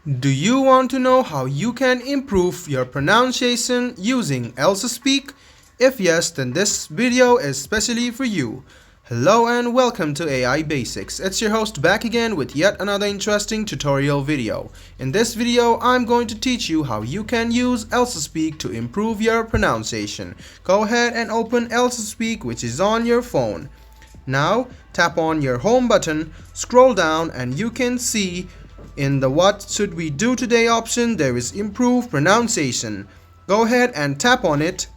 Do you want to know how you can improve your pronunciation using Elsa Speak? If yes, then this video is specially for you. Hello and welcome to AI Basics. It's your host back again with yet another interesting tutorial video. In this video, I'm going to teach you how you can use Elsa Speak to improve your pronunciation. Go ahead and open Elsa Speak, which is on your phone. Now, tap on your home button, scroll down, and you can see in the what should we do today option there is improve pronunciation. Go ahead and tap on it,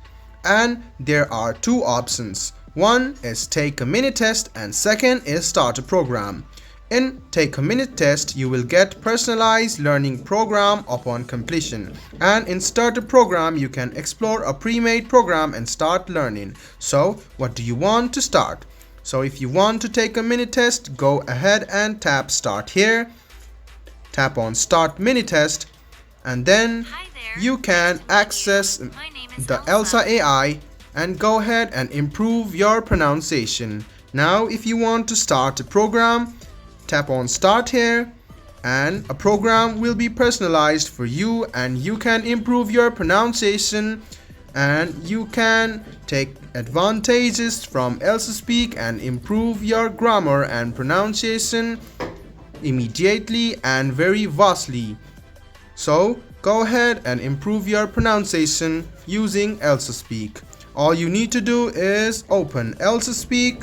and there are two options. One is take a minute test and second is start a program. In take a minute test you will get personalized learning program upon completion, and in start a program you can explore a pre-made program and start learning. So what do you want to start? So if you want to take a minute test, go ahead and tap start here. Tap on start mini test, and then you can access the Elsa AI and go ahead and improve your pronunciation. Now if you want to start a program, tap on start here, and a program will be personalized for you and you can improve your pronunciation, and you can take advantages from Elsa Speak and improve your grammar and pronunciation immediately and very vastly. So go ahead and improve your pronunciation using Elsa Speak. All you need to do is open Elsa Speak,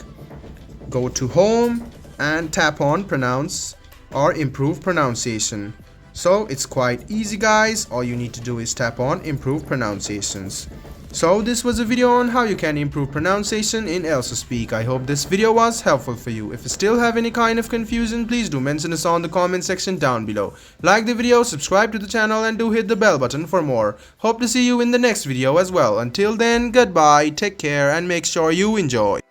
go to home and tap on pronounce or improve pronunciation. So it's quite easy guys, all you need to do is tap on improve pronunciations. So this was a video on how you can improve pronunciation in Elsa Speak. I hope this video was helpful for you. If you still have any kind of confusion, please do mention us on the comment section down below. Like the video, subscribe to the channel and do hit the bell button for more. Hope to see you in the next video as well. Until then, goodbye, take care and make sure you enjoy.